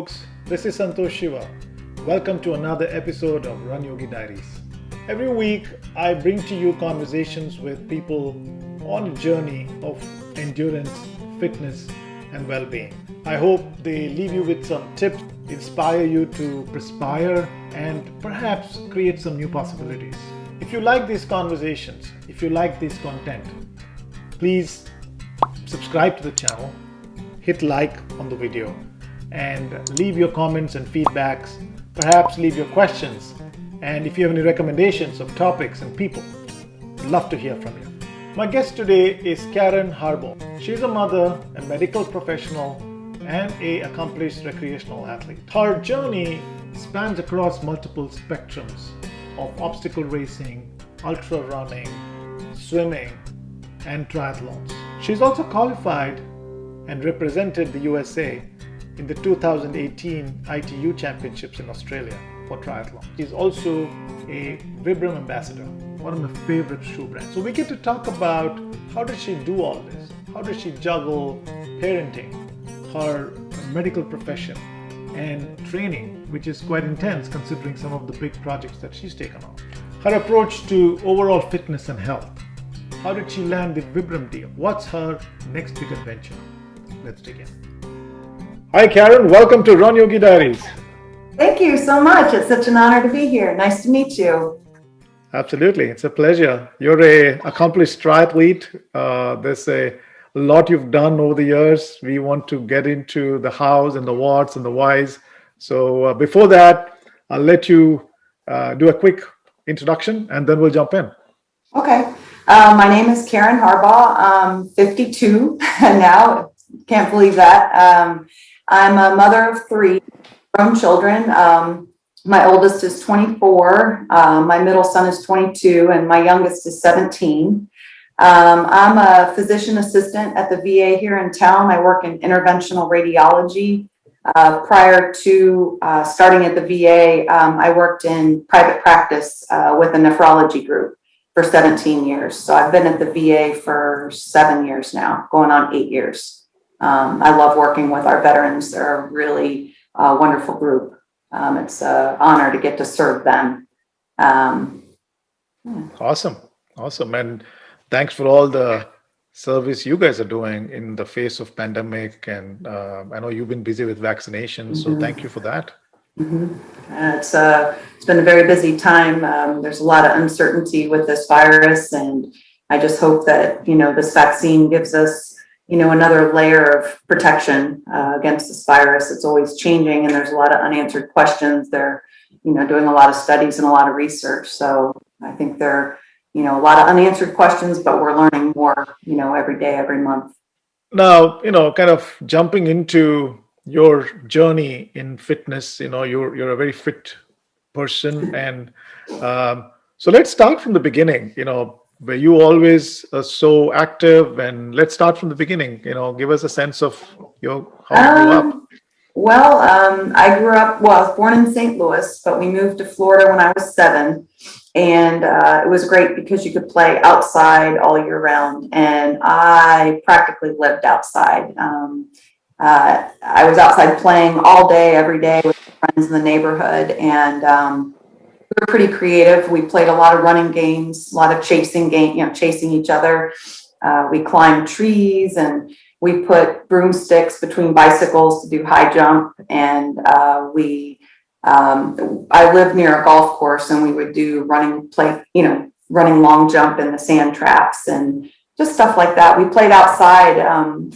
folks. This is Santosh Shiva. Welcome to another episode of Run Yogi Diaries. Every week, I bring to you conversations with people on a journey of endurance, fitness, and well-being. I hope they leave you with some tips, inspire you to perspire, and perhaps create some new possibilities. If you like these conversations, if you like this content, please subscribe to the channel, hit like on the video, and leave your comments and feedbacks. Perhaps leave your questions. And if you have any recommendations of topics and people, I'd love to hear from you. My guest today is Karen Harbaugh. She's a mother, a medical professional, and an accomplished recreational athlete. Her journey spans across multiple spectrums of obstacle racing, ultra running, swimming, and triathlons. She's also qualified and represented the USA in the 2018 ITU Championships in Australia for triathlon. She's also a Vibram ambassador, one of my favorite shoe brands. So we get to talk about how did she do all this? How does she juggle parenting, her medical profession, and training, which is quite intense considering some of the big projects that she's taken on. Her approach to overall fitness and health. How did she land the Vibram deal? What's her next big adventure? Let's dig in. Hi Karen, welcome to Run Yogi Diaries. Thank you so much. It's such an honor to be here. Nice to meet you. Absolutely, it's a pleasure. You're an accomplished triathlete. There's a lot you've done over the years. We want to get into the hows and the whats and the whys. So before that, I'll let you do a quick introduction and then we'll jump in. Okay. My name is Karen Harbaugh. I'm 52 now. Can't believe that. I'm a mother of three grown children. My oldest is 24. My middle son is 22 and my youngest is 17. I'm a physician assistant at the VA here in town. I work in interventional radiology. Prior to starting at the VA, I worked in private practice with a nephrology group for 17 years. So I've been at the VA for 7 years now, going on 8 years. I love working with our veterans. They're a really wonderful group. It's an honor to get to serve them. Awesome. And thanks for all the service you guys are doing in the face of pandemic. And I know you've been busy with vaccinations, so thank you for that. It's been a very busy time. There's a lot of uncertainty with this virus, and I just hope that, this vaccine gives us, another layer of protection against this virus. It's always changing, and there's a lot of unanswered questions. They're, doing a lot of studies and a lot of research. So I think there are, a lot of unanswered questions, but we're learning more, every day, every month. Now, kind of jumping into your journey in fitness, you're a very fit person. And so let's start from the beginning, where you always are so active, and let's start from the beginning, give us a sense of how you grew up. I was born in St. Louis, but we moved to Florida when I was 7. And it was great because you could play outside all year round. And I practically lived outside. I was outside playing all day, every day with friends in the neighborhood. And we were pretty creative. We played a lot of running games, a lot of chasing each other. We climbed trees, and we put broomsticks between bicycles to do high jump. And I lived near a golf course, and we would do running long jump in the sand traps and just stuff like that. We played outside.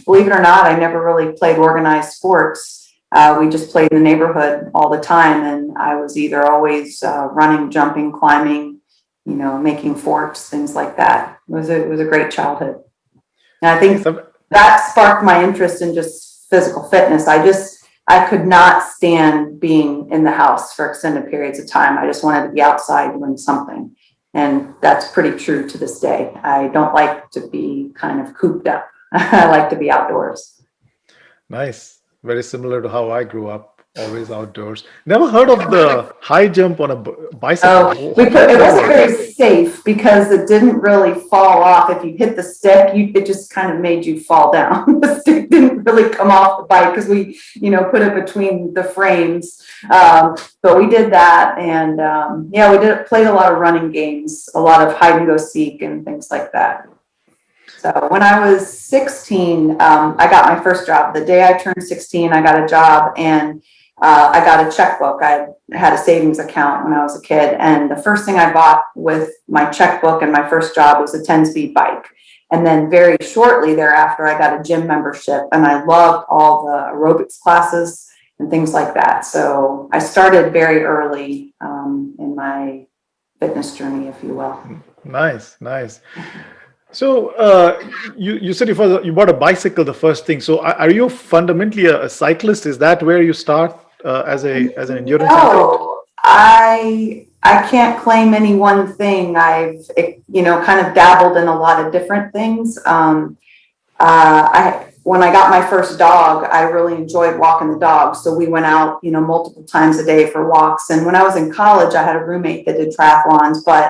Believe it or not, I never really played organized sports. We just played in the neighborhood all the time, and I was either always running, jumping, climbing, making forts, things like that. It was a great childhood. And I think that sparked my interest in just physical fitness. I could not stand being in the house for extended periods of time. I just wanted to be outside doing something. And that's pretty true to this day. I don't like to be kind of cooped up. I like to be outdoors. Nice. Very similar to how I grew up, always outdoors. Never heard of the high jump on a bicycle. It wasn't very safe because it didn't really fall off. If you hit the stick, it just kind of made you fall down. The stick didn't really come off the bike because we, put it between the frames. But we did that, and we played a lot of running games, a lot of hide and go seek and things like that. So when I was 16, I got my first job. The day I turned 16, I got a job, and I got a checkbook. I had a savings account when I was a kid, and the first thing I bought with my checkbook and my first job was a 10-speed bike. And then very shortly thereafter, I got a gym membership, and I loved all the aerobics classes and things like that. So I started very early in my fitness journey, if you will. Nice. So you said you bought a bicycle the first thing. So are you fundamentally a cyclist? Is that where you start as an endurance athlete? No, I can't claim any one thing. I've kind of dabbled in a lot of different things. When I got my first dog, I really enjoyed walking the dog. So we went out, multiple times a day for walks. And when I was in college, I had a roommate that did triathlons, but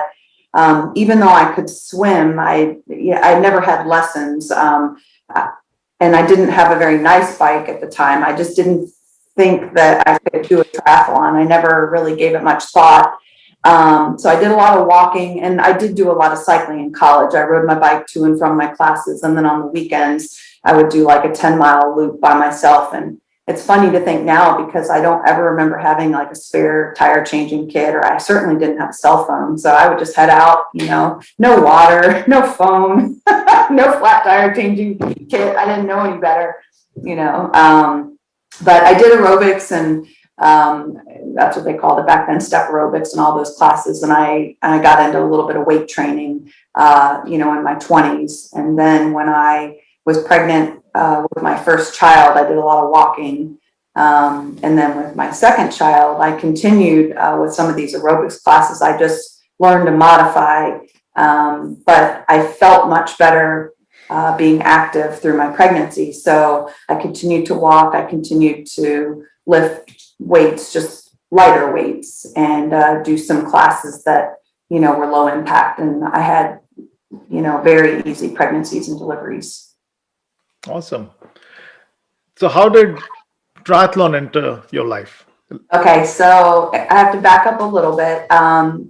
even though I could swim, I never had lessons. And I didn't have a very nice bike at the time. I just didn't think that I could do a triathlon. I never really gave it much thought. So I did a lot of walking, and I did do a lot of cycling in college. I rode my bike to and from my classes. And then on the weekends, I would do like a 10-mile loop by myself. And it's funny to think now, because I don't ever remember having like a spare tire changing kit, or I certainly didn't have a cell phone. So I would just head out, no water, no phone, no flat tire changing kit. I didn't know any better, but I did aerobics, and that's what they called it back then, step aerobics and all those classes. And I got into a little bit of weight training, in my 20s. And then when I was pregnant with my first child, I did a lot of walking. And then with my second child, I continued with some of these aerobics classes. I just learned to modify, but I felt much better being active through my pregnancy. So I continued to walk. I continued to lift weights, just lighter weights, and do some classes that, were low impact. And I had, very easy pregnancies and deliveries. Awesome. So how did triathlon enter your life? Okay, so I have to back up a little bit.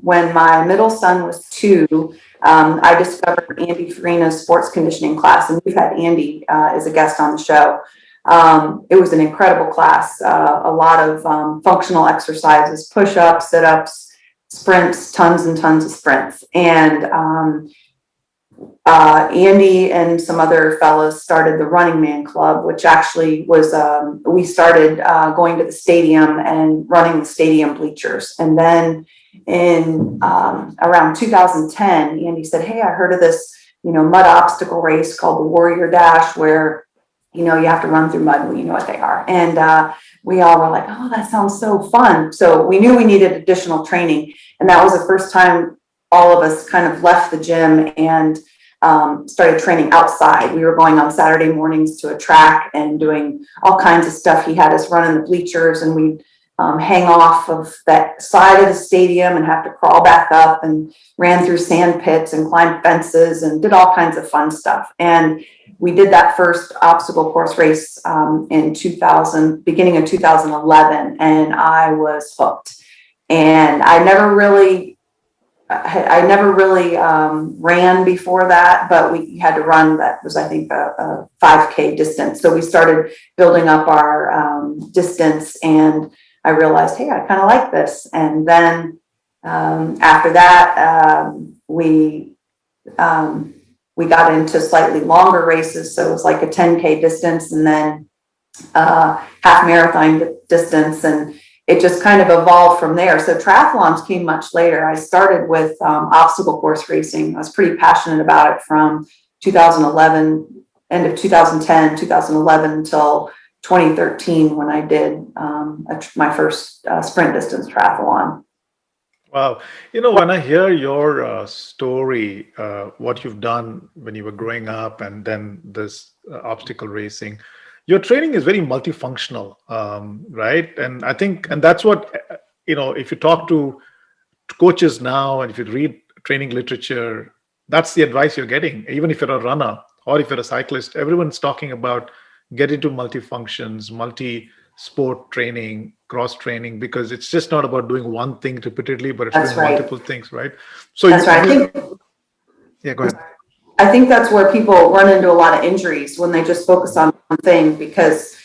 When my middle son was 2, I discovered Andy Farina's sports conditioning class, and we've had Andy as a guest on the show. It was an incredible class, a lot of functional exercises, push-ups, sit-ups, sprints, tons and tons of sprints. And Andy and some other fellows started the Running Man Club, which actually was, we started going to the stadium and running the stadium bleachers. And then in around 2010, Andy said, "Hey, I heard of this, mud obstacle race called the Warrior Dash, where, you have to run through mud, well, you know what they are." And we all were like, "Oh, that sounds so fun." So we knew we needed additional training. And that was the first time all of us kind of left the gym and started training outside. We were going on Saturday mornings to a track and doing all kinds of stuff. He had us run in the bleachers, and we'd hang off of that side of the stadium and have to crawl back up, and ran through sand pits and climbed fences and did all kinds of fun stuff. And we did that first obstacle course race in beginning of 2011, and I was hooked. And I never really ran before that, but we had to run. That was, I think, a 5K distance. So we started building up our distance, and I realized, hey, I kind of like this. And then after that, we got into slightly longer races. So it was like a 10K distance, and then half marathon distance, and it just kind of evolved from there. So triathlons came much later. I started with obstacle course racing. I was pretty passionate about it from 2011, end of 2010, 2011 until 2013, when I did my first sprint distance triathlon. Wow. When I hear your story, what you've done when you were growing up, and then this obstacle racing, your training is very multifunctional, right? And that's what, if you talk to coaches now, and if you read training literature, that's the advice you're getting. Even if you're a runner or if you're a cyclist, everyone's talking about get into multi-functions, multi-sport training, cross training, because it's just not about doing one thing repeatedly, but it's That's doing right. multiple things, right? So That's right. yeah, go ahead. I think that's where people run into a lot of injuries when they just focus on one thing, because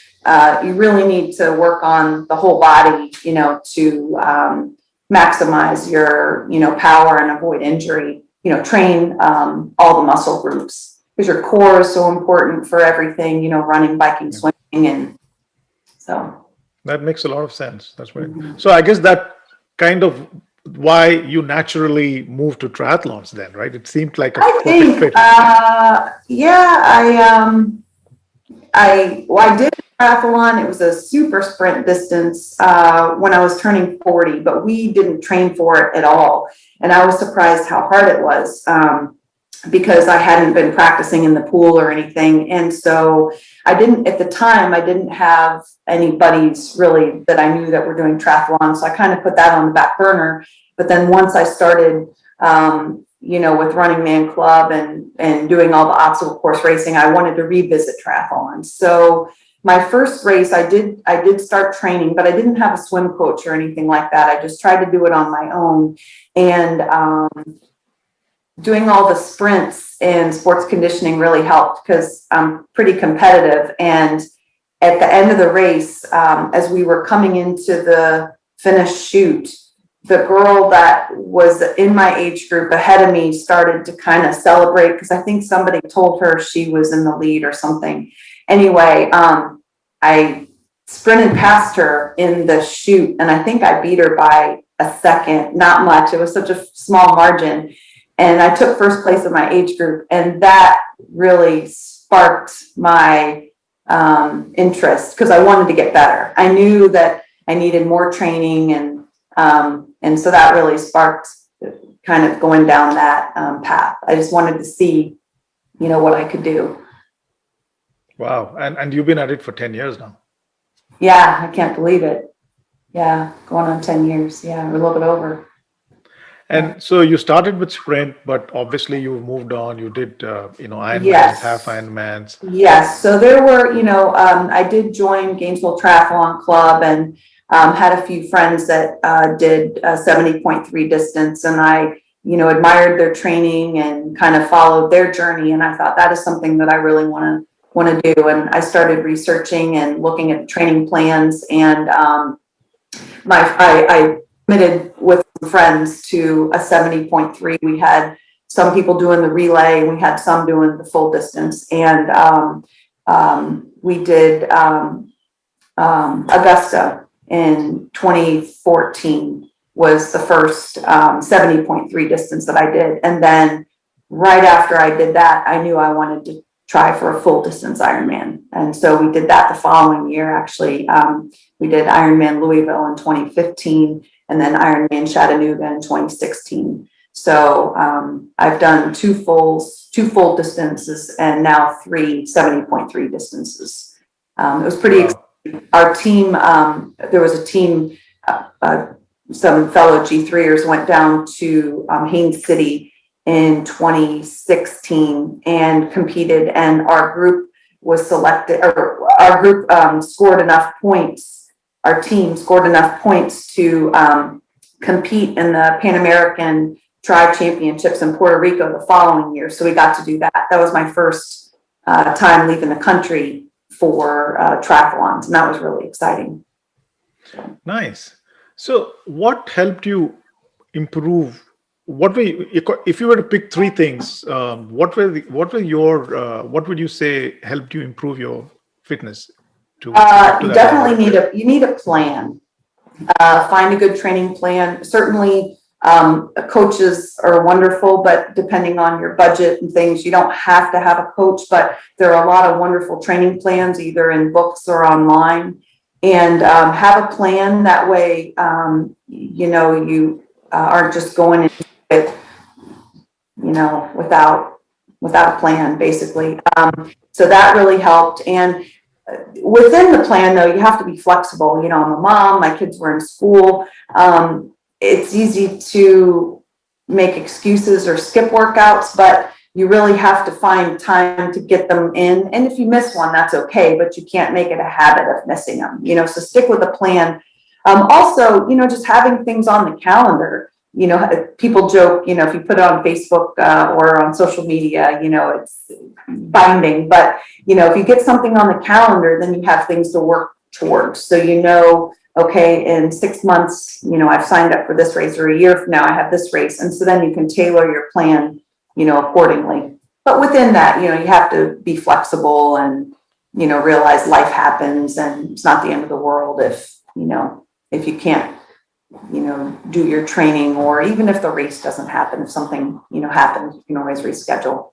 you really need to work on the whole body, to maximize your, power and avoid injury. Train all the muscle groups, because your core is so important for everything, running, biking, swimming. And so that makes a lot of sense. That's right. So I guess that kind of why you naturally moved to triathlons then, right? It seemed like a perfect fit. I did a triathlon. It was a super sprint distance when I was turning 40, but we didn't train for it at all. And I was surprised how hard it was, because I hadn't been practicing in the pool or anything. And so at the time, I didn't have any buddies really that I knew that were doing triathlon. So I kind of put that on the back burner. But then once I started, with Running Man Club and doing all the obstacle course racing, I wanted to revisit triathlon. So my first race, I did start training, but I didn't have a swim coach or anything like that. I just tried to do it on my own. And doing all the sprints and sports conditioning really helped, because I'm pretty competitive. And at the end of the race, as we were coming into the finish chute, the girl that was in my age group ahead of me started to kind of celebrate, because I think somebody told her she was in the lead or something. Anyway, I sprinted past her in the chute, and I think I beat her by a second, not much. It was such a small margin. And I took first place in my age group, and that really sparked my interest, because I wanted to get better. I knew that I needed more training, and so that really sparked kind of going down that path. I just wanted to see, what I could do. Wow. And you've been at it for 10 years now. Yeah, I can't believe it. Yeah, going on 10 years. Yeah, a little bit over. And so you started with sprint, but obviously you moved on. You did, Ironmans, Yes. half Ironmans. Yes. So there were, I did join Gainesville Triathlon Club, and had a few friends that did a 70.3 distance, and I, admired their training and kind of followed their journey. And I thought that is something that I really want to do. And I started researching and looking at training plans, and I committed with some friends to a 70.3. We had some people doing the relay, and we had some doing the full distance. And we did Augusta in 2014 was the first 70.3 distance that I did. And then right after I did that, I knew I wanted to try for a full distance Ironman. And so we did that the following year. Actually, we did Ironman Louisville in 2015, and then Ironman Chattanooga in 2016. So I've done two full distances, and now 3 70.3 distances. It was pretty exciting. Our team, there was a team, some fellow G3ers went down to Haines City in 2016 and competed, and our group was selected, or our group scored enough points, our team scored enough points to compete in the Pan American Tri Championships in Puerto Rico the following year. So we got to do that. That was my first time leaving the country for triathlons, and that was really exciting. Nice. So what helped you improve? If you were to pick 3 things, what would you say helped you improve your fitness? You definitely need a plan. Find a good training plan. Certainly, coaches are wonderful, but depending on your budget and things, you don't have to have a coach, but there are a lot of wonderful training plans, either in books or online. And have a plan. That way, you aren't just going into it, without a plan, basically. So that really helped. And within the plan, though, you have to be flexible. I'm a mom, my kids were in school. It's easy to make excuses or skip workouts, but you really have to find time to get them in. And if you miss one, that's okay, but you can't make it a habit of missing them, so stick with a plan. Also, just having things on the calendar, people joke, if you put it on Facebook or on social media, it's binding, but, if you get something on the calendar, then you have things to work towards. So, okay, in 6 months, I've signed up for this race, or a year from now, I have this race. And so then you can tailor your plan, accordingly. But within that, you have to be flexible and, realize life happens and it's not the end of the world if you can't, do your training, or even if the race doesn't happen, if something, happens, you can always reschedule.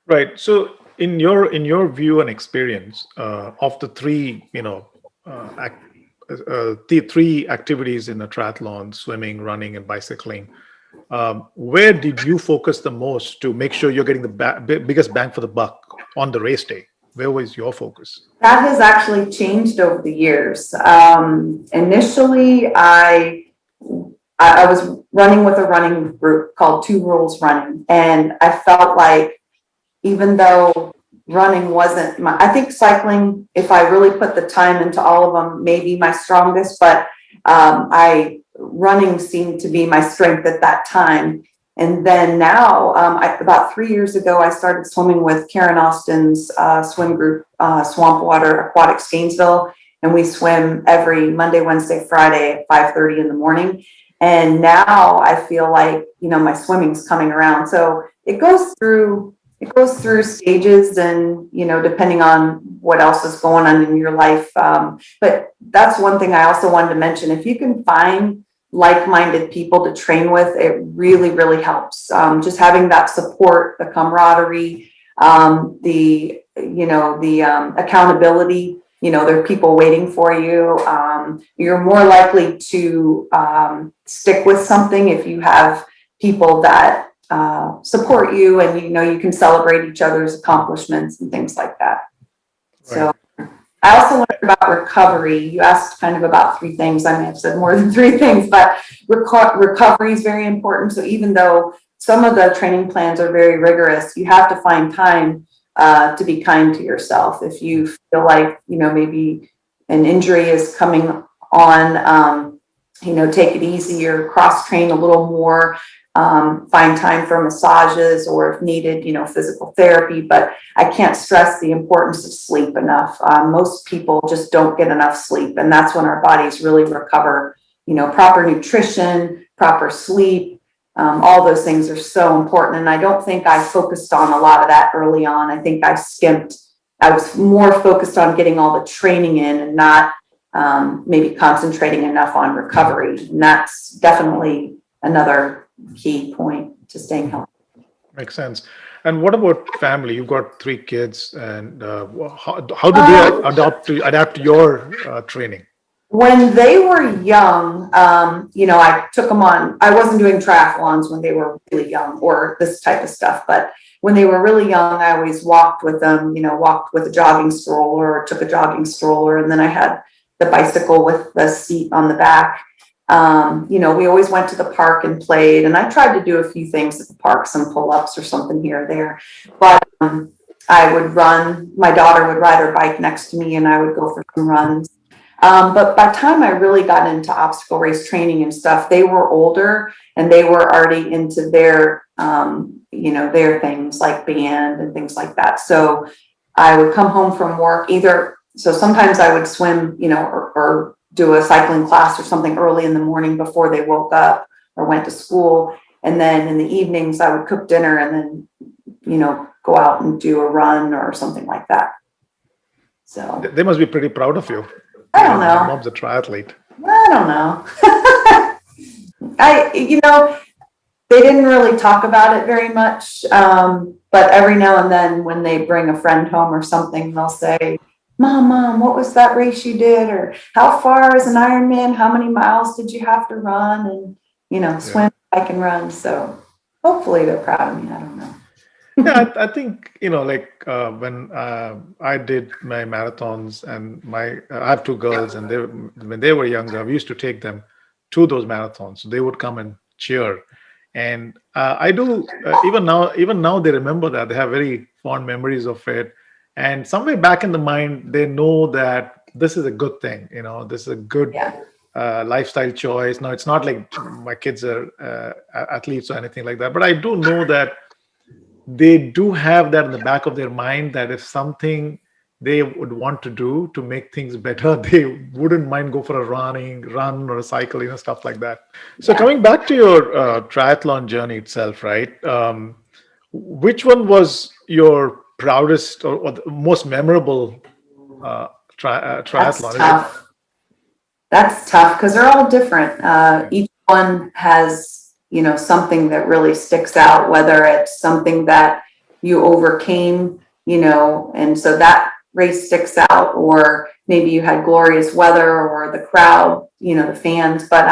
Right. So in your view and experience of the three, the three activities in a triathlon: swimming, running, and bicycling, where did you focus the most to make sure you're getting the biggest bang for the buck on the race day? Where was your focus? That has actually changed over the years. Initially, I was running with a running group called Two Rules Running, and I felt like, even though running wasn't I think cycling, if I really put the time into all of them, maybe my strongest, but running seemed to be my strength at that time. And then now, about 3 years ago, I started swimming with Karen Austin's swim group, Swamp Water Aquatics Gainesville, and we swim every Monday, Wednesday, Friday at 5:30 in the morning. And now I feel like, my swimming's coming around. So it goes through stages, and, depending on what else is going on in your life. But that's one thing I also wanted to mention. If you can find like-minded people to train with, it really, really helps. Just having that support, the camaraderie, the accountability, there are people waiting for you. You're more likely to stick with something if you have people that support you, and you can celebrate each other's accomplishments and things like that. Right. So I also learned about recovery. You asked kind of about three things. I may have said more than three things, but recovery is very important. So even though some of the training plans are very rigorous, you have to find time to be kind to yourself. If you feel like, maybe an injury is coming on, take it easy, or cross-train a little more. Find time for massages, or if needed, physical therapy. But I can't stress the importance of sleep enough. Most people just don't get enough sleep, and that's when our bodies really recover. Proper nutrition, proper sleep, all those things are so important. And I don't think I focused on a lot of that early on. I think I was more focused on getting all the training in, and not maybe concentrating enough on recovery. And that's definitely another key point to staying healthy. Makes sense. And what about family? You've got 3 kids, and how do they adapt to your training? When they were young, I took them on. I wasn't doing triathlons when they were really young, or this type of stuff, but when they were really young, I always walked with them, walked with a jogging stroller, or took a jogging stroller, and then I had the bicycle with the seat on the back. We always went to the park and played, and I tried to do a few things at the park, some pull-ups or something here or there, but I would run. My daughter would ride her bike next to me, and I would go for some runs. But by the time I really got into obstacle race training and stuff, they were older, and they were already into their things like band and things like that. So I would come home from work so sometimes I would swim, or do a cycling class or something early in the morning before they woke up or went to school. And then in the evenings, I would cook dinner and then, go out and do a run or something like that. So they must be pretty proud of you. I don't know. Your mom's a triathlete. I don't know. They didn't really talk about it very much. But every now and then when they bring a friend home or something, they'll say, Mom, what was that race you did? Or how far is an Ironman? How many miles did you have to run? And, swim, bike, and run. So hopefully they're proud of me. I don't know. Yeah, I think, when I did my marathons, and I have 2 girls, and when they were younger, we used to take them to those marathons. So they would come and cheer. And I do even now they remember that. They have very fond memories of it. And somewhere back in the mind, they know that this is a good thing. This is a good Yeah. lifestyle choice. Now, it's not like my kids are athletes or anything like that, but I do know that they do have that in the back of their mind, that if something they would want to do to make things better, they wouldn't mind go for a run or a cycle, stuff like that. So Yeah. coming back to your triathlon journey itself, right? Which one was your proudest or the most memorable uh, That's triathlon? Is it? tough. That's tough because they're all different. Each one has, something that really sticks out, whether it's something that you overcame, and so that race sticks out, or maybe you had glorious weather or the crowd, the fans. But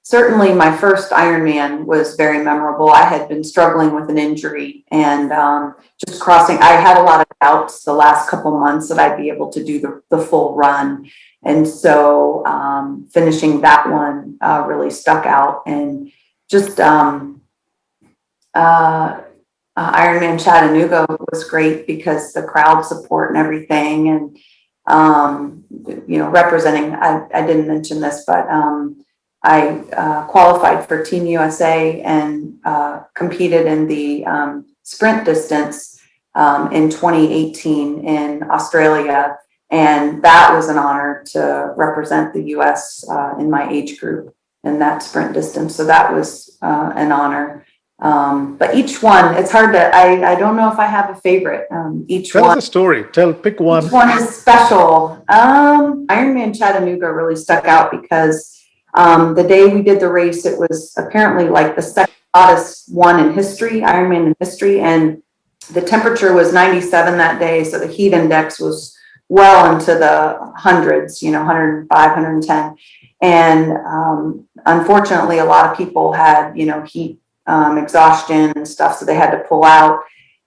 certainly my first Ironman was very memorable. I had been struggling with an injury and just crossing, I had a lot of doubts the last couple months that I'd be able to do the full run. And so finishing that one really stuck out. And just Ironman Chattanooga was great because the crowd support and everything. And, representing, I didn't mention this, but I qualified for Team USA and competed in the sprint distance in 2018 in Australia. And that was an honor to represent the US in my age group in that sprint distance. So that was an honor. But each one, it's hard to, I don't know if I have a favorite. Tell us a story. Pick one. Each one is special. Ironman Chattanooga really stuck out because the day we did the race, it was apparently like the second hottest one in history, Ironman in history. And the temperature was 97 that day. So the heat index was well into the hundreds, 105, 110. And unfortunately, a lot of people had, heat exhaustion and stuff, so they had to pull out.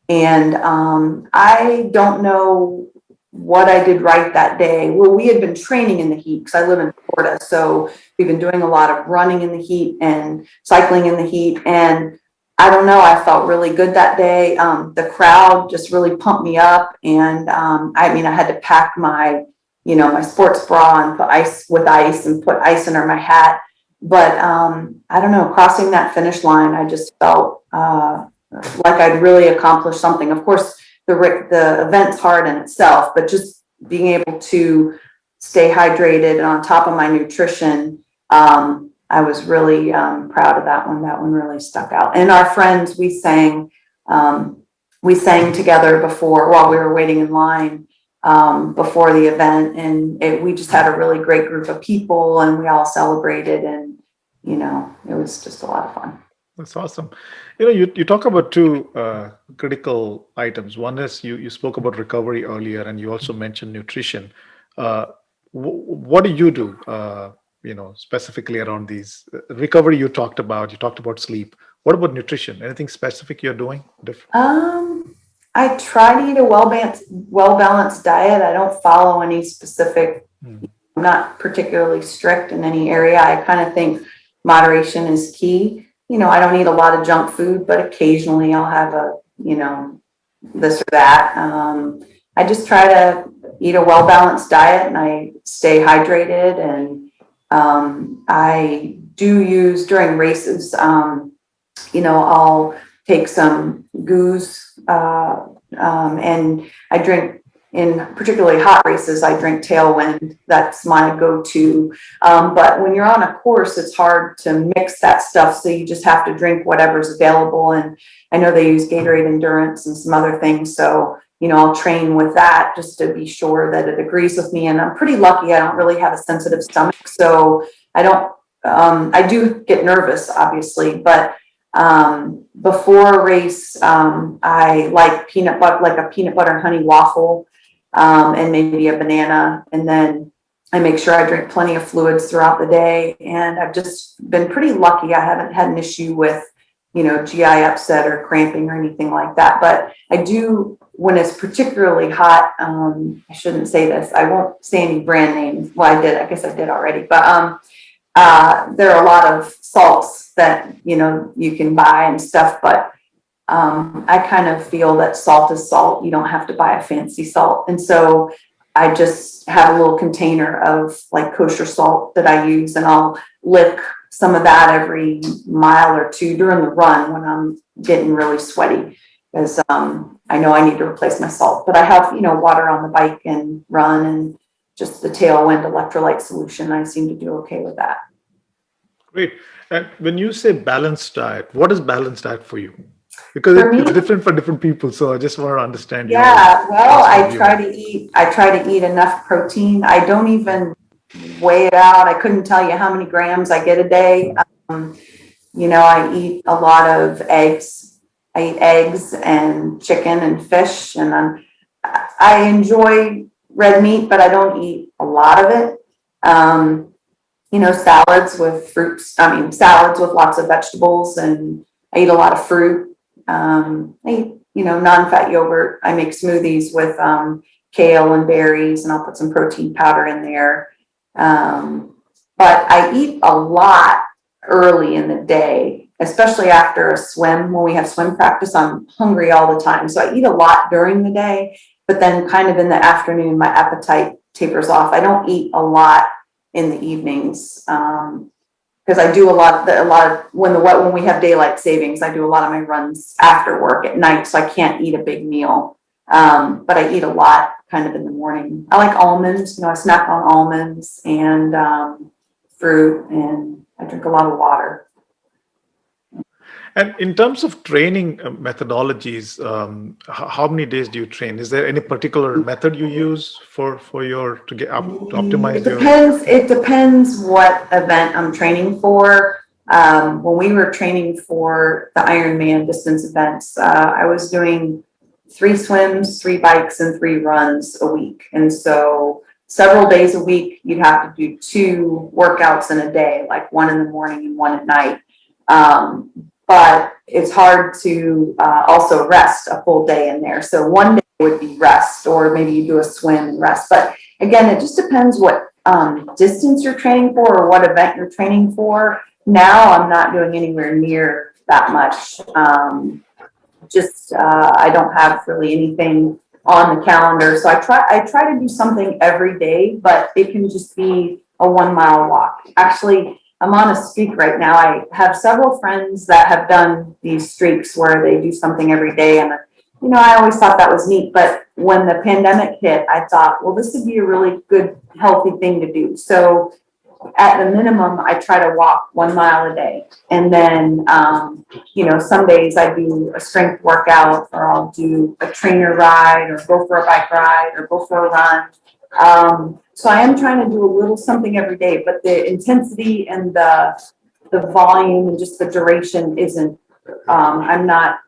And I don't know what I did right that day. Well, we had been training in the heat because I live in Florida. So we've been doing a lot of running in the heat and cycling in the heat. And I don't know, I felt really good that day. The crowd just really pumped me up. And I had to pack my, my sports bra and put ice and put ice under my hat. But I don't know, crossing that finish line, I just felt like I'd really accomplished something. Of course, the event's hard in itself, but just being able to stay hydrated and on top of my nutrition, I was really proud of that one. That one really stuck out. And our friends, we sang together while we were waiting in line before the event, and we just had a really great group of people, and we all celebrated, and it was just a lot of fun. That's awesome. You talk about two critical items. One is you spoke about recovery earlier, and you also mentioned nutrition. What do you do, specifically around these recovery you talked about? You talked about sleep. What about nutrition? Anything specific you're doing different? I try to eat a well-balanced diet. I don't follow any specific, I'm not particularly strict in any area. I kind of think moderation is key. I don't eat a lot of junk food, but occasionally I'll have this or that. I just try to eat a well-balanced diet, and I stay hydrated. And I do use during races, I'll take some goose, and I drink, in particularly hot races, I drink Tailwind. That's my go-to. But when you're on a course, it's hard to mix that stuff. So you just have to drink whatever's available. And I know they use Gatorade Endurance and some other things. So, I'll train with that just to be sure that it agrees with me. And I'm pretty lucky. I don't really have a sensitive stomach. So I do get nervous, obviously, but before a race, I like a peanut butter and honey waffle, and maybe a banana. And then I make sure I drink plenty of fluids throughout the day. And I've just been pretty lucky. I haven't had an issue with, GI upset or cramping or anything like that. But I do, when it's particularly hot, I shouldn't say this. I won't say any brand names. Well, I guess I did already. But there are a lot of salts that, you can buy and stuff, but I kind of feel that salt is salt. You don't have to buy a fancy salt. And so I just have a little container of like kosher salt that I use, and I'll lick some of that every mile or two during the run when I'm getting really sweaty, because I know I need to replace my salt. But I have, water on the bike and run, and just the Tailwind electrolyte solution. I seem to do okay with that. Great. And when you say balanced diet, what is balanced diet for you? Because For me, it's different for different people. So I just want to understand your yeah, well, I view. try to eat enough protein. I don't even weigh it out. I couldn't tell you how many grams I get a day. I eat a lot of eggs. I eat eggs and chicken and fish, and I enjoy red meat, but I don't eat a lot of it. Salads with fruits. Salads with lots of vegetables, and I eat a lot of fruit. I eat, non-fat yogurt. I make smoothies with kale and berries, and I'll put some protein powder in there. But I eat a lot early in the day, especially after a swim. When we have swim practice, I'm hungry all the time. So I eat a lot during the day, but then kind of in the afternoon, my appetite tapers off. I don't eat a lot in the evenings. Because I do a lot of when we have daylight savings, I do a lot of my runs after work at night, so I can't eat a big meal. But I eat a lot kind of in the morning. I like almonds, I snack on almonds and fruit, and I drink a lot of water. And in terms of training methodologies, how many days do you train? Is there any particular method you use for your to optimize It depends what event I'm training for. When we were training for the Ironman distance events, I was doing 3 swims, 3 bikes, and 3 runs a week. And so several days a week, you'd have to do 2 workouts in a day, like 1 in the morning and 1 at night. But it's hard to also rest a full day in there. So one day would be rest, or maybe you do a swim and rest. But again, it just depends what distance you're training for or what event you're training for. Now I'm not doing anywhere near that much. I don't have really anything on the calendar. So I try to do something every day, but it can just be a 1 mile walk. Actually, I'm on a streak right now. I have several friends that have done these streaks where they do something every day. And, I always thought that was neat. But when the pandemic hit, I thought, well, this would be a really good, healthy thing to do. So at the minimum, I try to walk 1 mile a day. And then, some days I do a strength workout, or I'll do a trainer ride, or go for a bike ride, or go for a run. So I am trying to do a little something every day, but the intensity and the volume and just the duration isn't, I'm not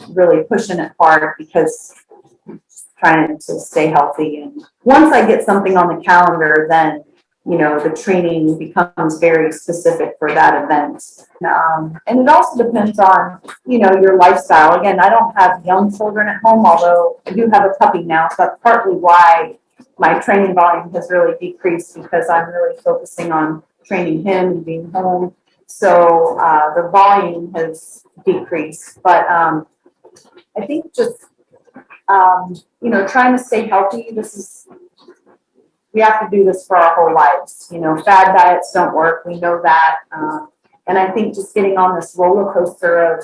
really pushing it hard, because I'm trying to stay healthy. And once I get something on the calendar, then, the training becomes very specific for that event. And it also depends on, your lifestyle. Again, I don't have young children at home, although I do have a puppy now. So that's partly why my training volume has really decreased, because I'm really focusing on training him and being home. So the volume has decreased. But I think just, trying to stay healthy, we have to do this for our whole lives. Fad diets don't work. We know that. And I think just getting on this roller coaster of,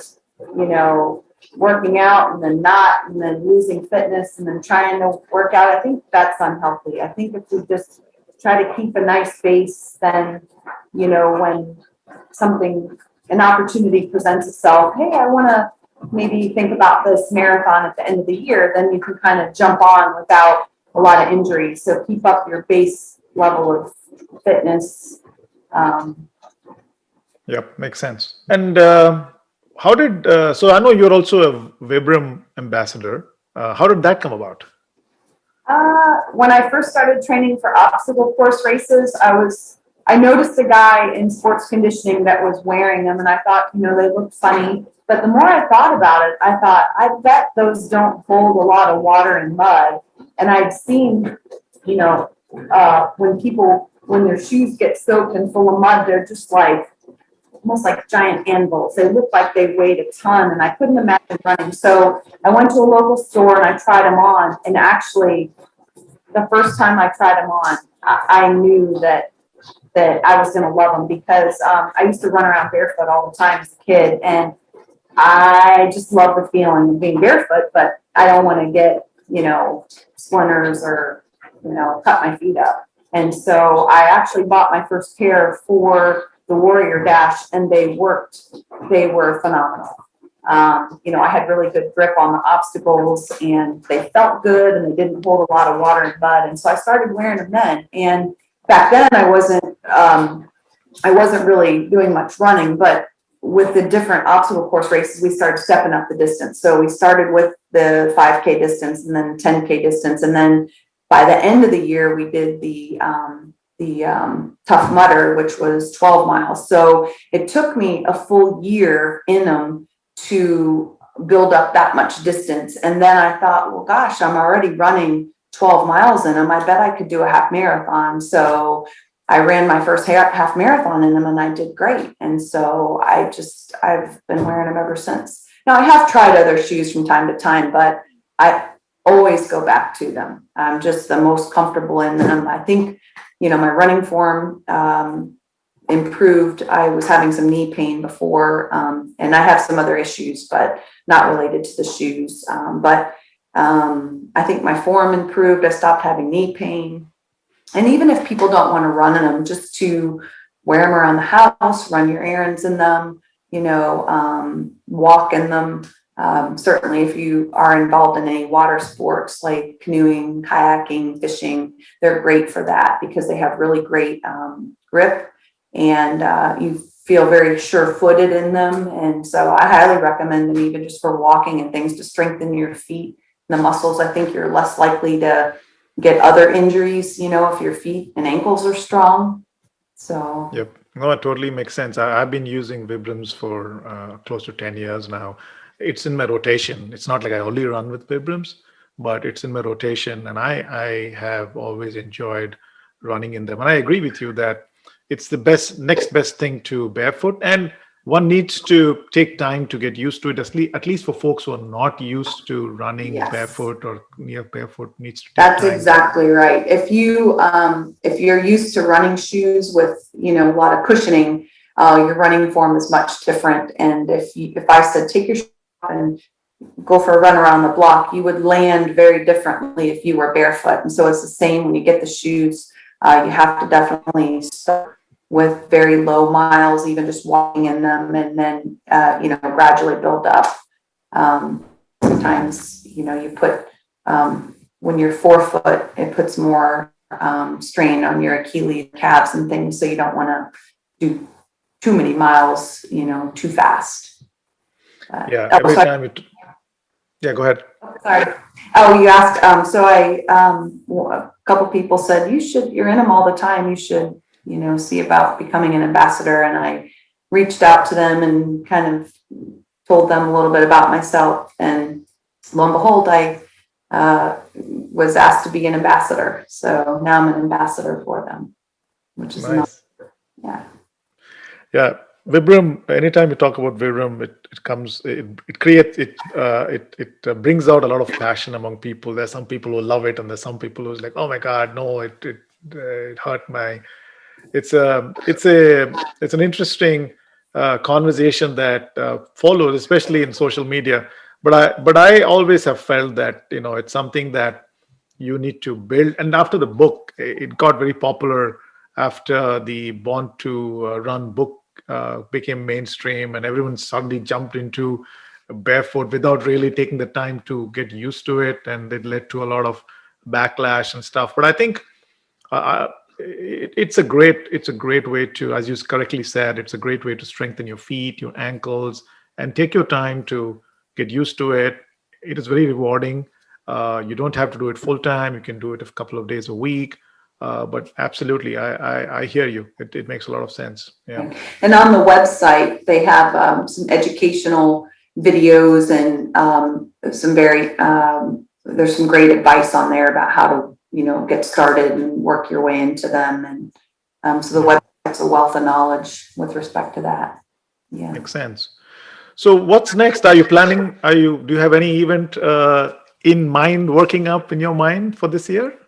working out and then not, and then losing fitness and then trying to work out, I think that's unhealthy. I think if we just try to keep a nice base, then, when an opportunity presents itself, hey, I want to maybe think about this marathon at the end of the year, then you can kind of jump on without a lot of injuries. So keep up your base level of fitness. Yep, makes sense. And so I know you're also a Vibram ambassador. How did that come about? When I first started training for obstacle course races, I noticed a guy in sports conditioning that was wearing them, and I thought, they looked funny. But the more I thought about it, I thought, I bet those don't hold a lot of water and mud. And I'd seen, when people when their shoes get soaked and full of mud, they're just like, almost like giant anvils. They look like they weighed a ton, and I couldn't imagine running. So I went to a local store and I tried them on, and actually the first time I tried them on, I knew that I was going to love them, because I used to run around barefoot all the time as a kid, and I just love the feeling of being barefoot, but I don't want to get, splinters or, cut my feet up. And so I actually bought my first pair for the Warrior Dash, and they worked. They were phenomenal. I had really good grip on the obstacles, and they felt good, and they didn't hold a lot of water and mud. And so I started wearing them then. And back then I wasn't really doing much running, but with the different obstacle course races, we started stepping up the distance. So we started with the 5K distance, and then 10K distance. And then by the end of the year, we did the Tough Mudder, which was 12 miles. So it took me a full year in them to build up that much distance. And then I thought, well, gosh, I'm already running 12 miles in them. I bet I could do a half marathon. So I ran my first half marathon in them, and I did great. And so I've been wearing them ever since. Now, I have tried other shoes from time to time, but I always go back to them. I'm just the most comfortable in them. I think, my running form improved. I was having some knee pain before, and I have some other issues, but not related to the shoes. But I think my form improved. I stopped having knee pain. And even if people don't want to run in them, just to wear them around the house, run your errands in them, walk in them. Certainly if you are involved in any water sports like canoeing, kayaking, fishing, they're great for that, because they have really great grip, and you feel very sure-footed in them. And so I highly recommend them, even just for walking and things, to strengthen your feet and the muscles. I think you're less likely to get other injuries, if your feet and ankles are strong. So Yep. No, it totally makes sense. I've been using Vibrams for close to 10 years now. It's in my rotation. It's not like I only run with Vibrams, but it's in my rotation. And I have always enjoyed running in them. And I agree with you that it's the next best thing to barefoot. And one needs to take time to get used to it, at least for folks who are not used to running yes, barefoot or near barefoot, needs to take that's time. exactly right. If you're used to running shoes with, a lot of cushioning, your running form is much different. And if I said, take your shoes off and go for a run around the block, you would land very differently if you were barefoot. And so it's the same when you get the shoes. You have to definitely start with very low miles, even just walking in them, and then, gradually build up. Sometimes, you put, when you're forefoot, it puts more strain on your Achilles, calves, and things. So you don't want to do too many miles, too fast. Yeah, every time yeah, go ahead. Sorry. Oh, you asked. A couple people said, you're in them all the time. You should, see about becoming an ambassador. And I reached out to them and kind of told them a little bit about myself. And lo and behold, I was asked to be an ambassador. So now I'm an ambassador for them, which is nice. Yeah. Yeah. Vibram, anytime you talk about Vibram, it brings out a lot of passion among people. There's some people who love it, and there's some people who's like, oh my God, no, it hurt my. It's an interesting conversation that follows, especially in social media. But I always have felt that it's something that you need to build. And after the book, it got very popular after the Born to Run book became mainstream, and everyone suddenly jumped into barefoot without really taking the time to get used to it, and it led to a lot of backlash and stuff. But I think it's a great way to, as you correctly said, it's a great way to strengthen your feet, your ankles, and take your time to get used to it. It is very rewarding. You don't have to do it full time. You can do it a couple of days a week. But absolutely, I hear you. It makes a lot of sense. Yeah. And on the website, they have some educational videos and there's some great advice on there about how to, get started and work your way into them. And So the website's a wealth of knowledge with respect to that. Yeah. Makes sense. So what's next? Are you planning? Do you have any event in mind, working up in your mind for this year?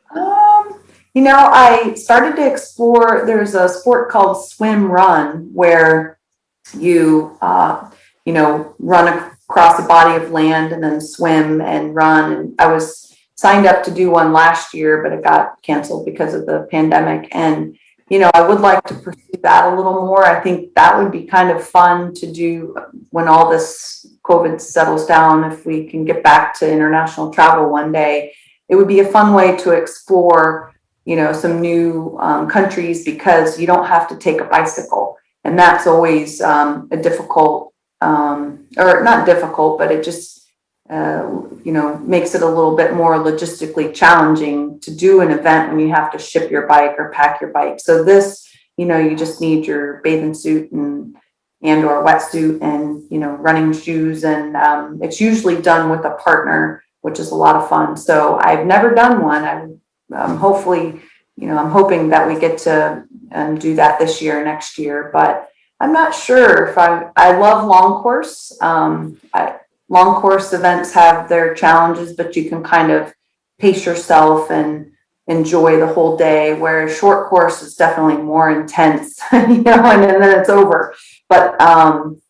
I started to explore, there's a sport called swim run where you, run across a body of land and then swim and run. And I was signed up to do one last year, but it got canceled because of the pandemic. And, I would like to pursue that a little more. I think that would be kind of fun to do when all this COVID settles down. If we can get back to international travel one day, it would be a fun way to explore, some new countries, because you don't have to take a bicycle. And that's always a difficult, or not difficult, but it just, makes it a little bit more logistically challenging to do an event when you have to ship your bike or pack your bike. So this, you just need your bathing suit and or wetsuit and, running shoes. And it's usually done with a partner, which is a lot of fun. So I've never done one. Hopefully, I'm hoping that we get to do that this year, next year, but I'm not sure if I love long course. Long course events have their challenges, but you can kind of pace yourself and enjoy the whole day, whereas short course is definitely more intense, and then it's over. But I'm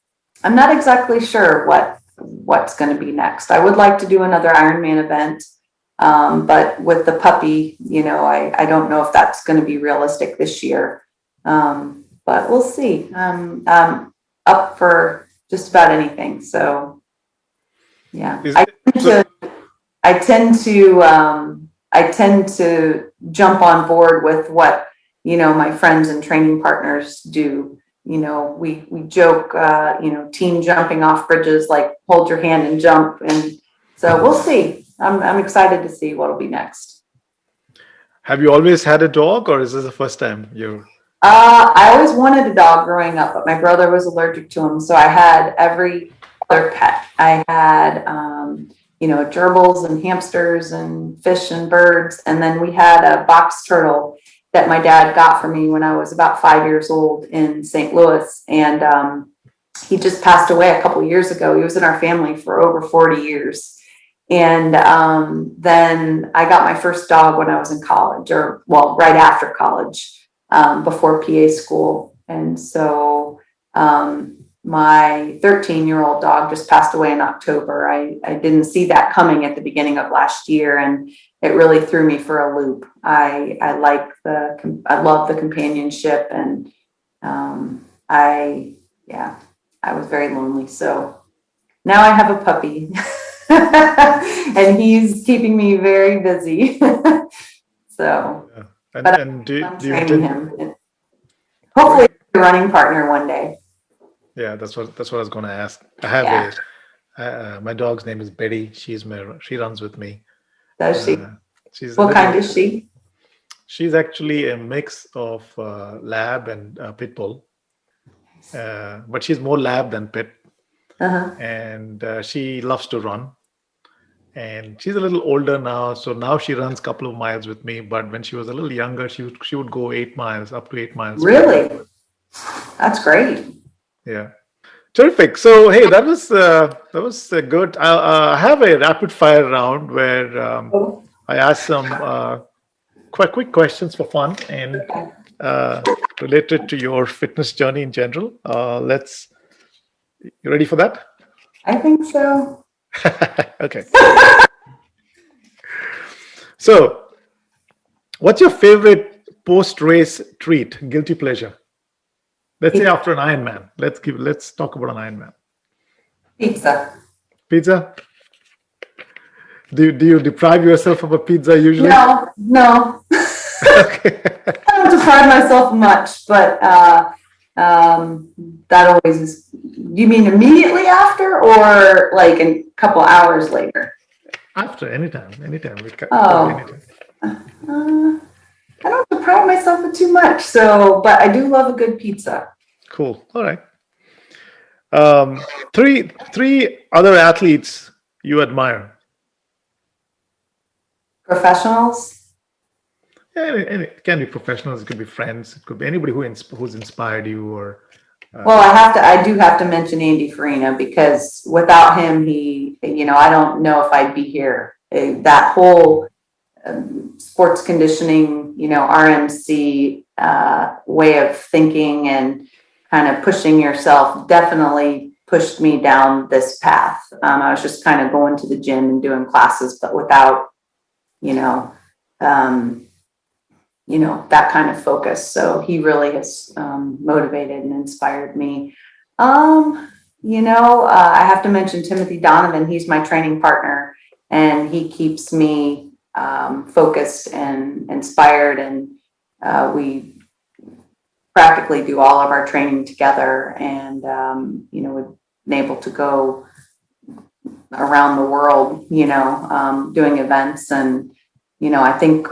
not exactly sure what's going to be next. I would like to do another Ironman event. But with the puppy, I don't know if that's going to be realistic this year. But we'll see. I'm up for just about anything. So, yeah, I tend to jump on board with what, my friends and training partners do. We joke, team jumping off bridges, like hold your hand and jump. And so we'll see. I'm excited to see what'll be next. Have you always had a dog, or is this the first time you? I always wanted a dog growing up, but my brother was allergic to him, so I had every other pet. I had, gerbils and hamsters and fish and birds, and then we had a box turtle that my dad got for me when I was about 5 years old in St. Louis, and he just passed away a couple years ago. He was in our family for over 40 years. And then I got my first dog when I was in college, right after college, before PA school. And so my 13-year-old dog just passed away in October. I didn't see that coming at the beginning of last year, and it really threw me for a loop. I love the companionship, and I was very lonely. So now I have a puppy. And he's keeping me very busy. So, Yeah. I'm training him. Hopefully, a running partner one day. Yeah, that's what I was going to ask. I have my dog's name is Betty. She runs with me. Does she? What kind is she? She's actually a mix of lab and pit bull, but she's more lab than pit. Uh-huh. And she loves to run. And she's a little older now, so now she runs a couple of miles with me. But when she was a little younger, she would go 8 miles, up to 8 miles. Really? That's great. Yeah, terrific. So hey, that was good. I have a rapid fire round where I ask some quite quick questions for fun and related to your fitness journey in general. You ready for that? I think so. Okay. So, what's your favorite post-race treat, guilty pleasure? Let's say after an Ironman. Let's talk about an Ironman. Pizza. Pizza? Do you deprive yourself of a pizza usually? No. Okay. I don't deprive myself much, but that always is. You mean immediately after, or like a couple hours later? After, anytime. Oh. Anytime. I don't deprive myself of too much, but I do love a good pizza. Cool. All right. Three other athletes you admire. Professionals? And it can be professionals, it could be friends, it could be anybody who's inspired you or. Well, I do have to mention Andy Farina, because without him, I don't know if I'd be here. That whole sports conditioning, RMC way of thinking and kind of pushing yourself definitely pushed me down this path. I was just kind of going to the gym and doing classes, but without, you know, um, that kind of focus. So he really has motivated and inspired me. I have to mention Timothy Donovan. He's my training partner, and he keeps me focused and inspired. And we practically do all of our training together, and we've been able to go around the world, doing events. And I think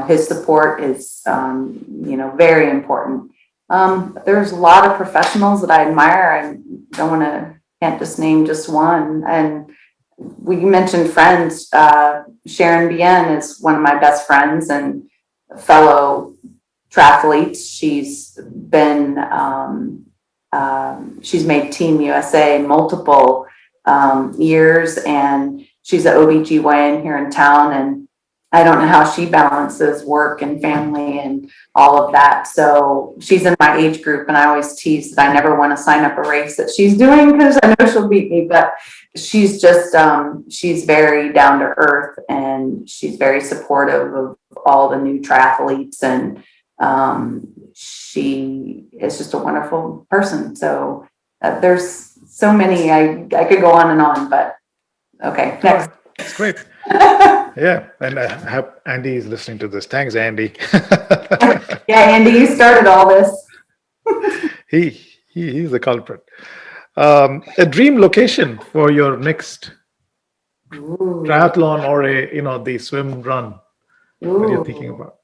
his support is very important. There's a lot of professionals that I admire. Can't just name just one. And we mentioned friends. Sharon Bien is one of my best friends and fellow triathletes. She's made Team USA multiple years, and she's an OBGYN here in town. And I don't know how she balances work and family and all of that. So she's in my age group, and I always tease that I never want to sign up a race that she's doing, because I know she'll beat me. But she's just, she's very down to earth, and she's very supportive of all the new triathletes. And she is just a wonderful person. So there's so many, I could go on, but okay, next. That's great. Yeah, and I hope Andy is listening to this. Thanks, Andy. Yeah, Andy, you started all this. He's the culprit. A dream location for your next triathlon or the swim run. What are you thinking about?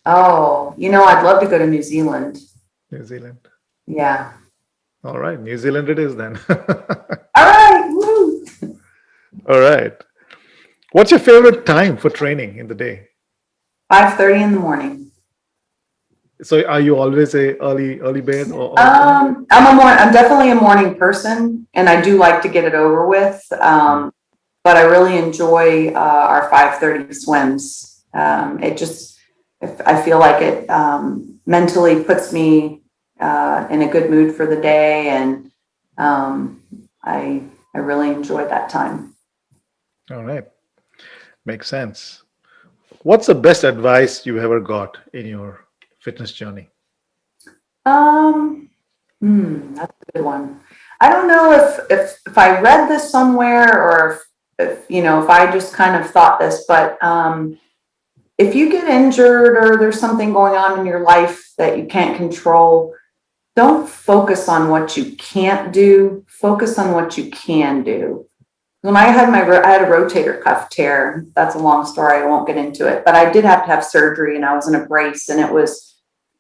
Oh, I'd love to go to New Zealand. New Zealand. Yeah. All right, New Zealand it is then. All right. Woo. All right. What's your favorite time for training in the day? 5:30 in the morning. So are you always a early bird? I'm definitely a morning person, and I do like to get it over with. But I really enjoy our 5:30 swims. I feel like it mentally puts me in a good mood for the day, and I really enjoy that time. All right. Makes sense. What's the best advice you ever got in your fitness journey? That's a good one. I don't know if I read this somewhere, or if I just kind of thought this, but if you get injured or there's something going on in your life that you can't control, don't focus on what you can't do. Focus on what you can do. When I had a rotator cuff tear. That's a long story. I won't get into it, but I did have to have surgery, and I was in a brace, and it was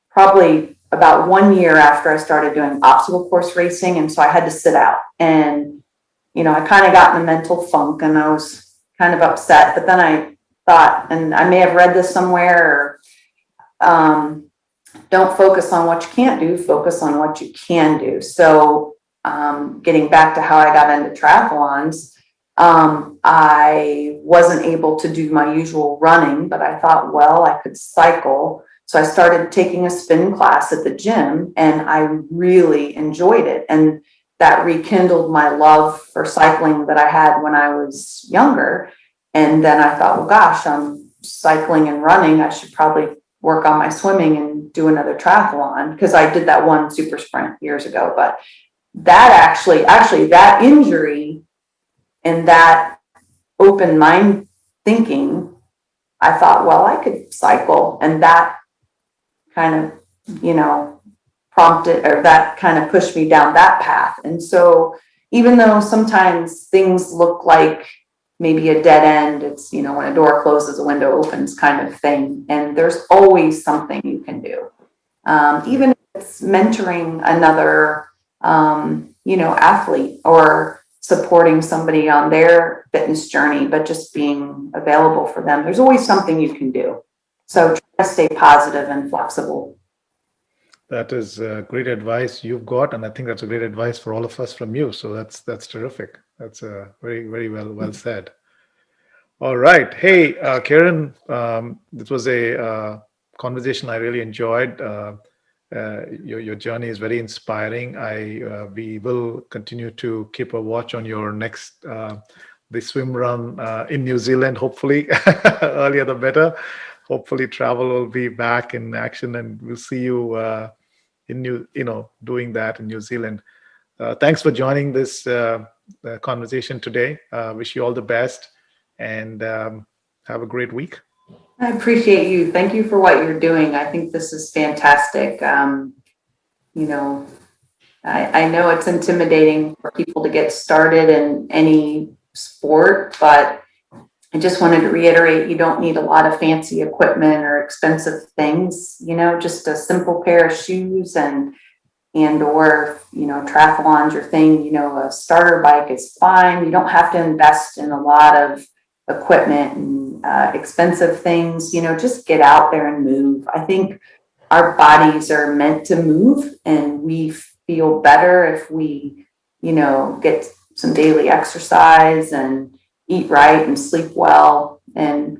probably about 1 year after I started doing obstacle course racing. And so I had to sit out, and, I kind of got in a mental funk, and I was kind of upset, but then I thought, and I may have read this somewhere, don't focus on what you can't do, focus on what you can do. So, getting back to how I got into triathlons, I wasn't able to do my usual running, but I thought, well, I could cycle. So I started taking a spin class at the gym, and I really enjoyed it. And that rekindled my love for cycling that I had when I was younger. And then I thought, well, gosh, I'm cycling and running. I should probably work on my swimming and do another triathlon, because I did that one super sprint years ago. But that actually that injury and that open mind thinking, I thought, well, I could cycle. And that kind of, prompted, or that kind of pushed me down that path. And so even though sometimes things look like maybe a dead end, it's, when a door closes, a window opens kind of thing. And there's always something you can do. Even if it's mentoring another, athlete, or supporting somebody on their fitness journey, but just being available for them. There's always something you can do. So try to stay positive and flexible. That is great advice you've got, and I think that's a great advice for all of us from you. So that's terrific. That's very well said. All right. Hey, Karen, this was a conversation I really enjoyed. Your journey is very inspiring. We will continue to keep a watch on your next the swim run in New Zealand. Hopefully, earlier the better. Hopefully, travel will be back in action, and we'll see you in doing that in New Zealand. Thanks for joining this conversation today. Wish you all the best, and have a great week. I appreciate you. Thank you for what you're doing. I think this is fantastic. You know, I know it's intimidating for people to get started in any sport, but I just wanted to reiterate, you don't need a lot of fancy equipment or expensive things, just a simple pair of shoes and or, triathlon's your thing, a starter bike is fine. You don't have to invest in a lot of equipment and expensive things, just get out there and move. I think our bodies are meant to move, and we feel better if we, get some daily exercise and eat right and sleep well. And,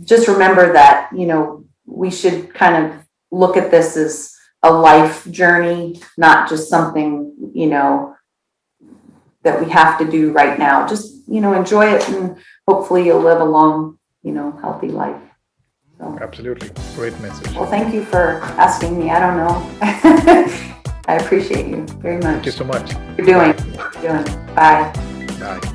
just remember that, we should kind of look at this as a life journey, not just something, that we have to do right now. Just, enjoy it, and hopefully you'll live a long, healthy life. So, absolutely. Great message. well, thank you for asking me. I don't know. I appreciate you very much. Thank you so much. You're doing. Bye. Bye.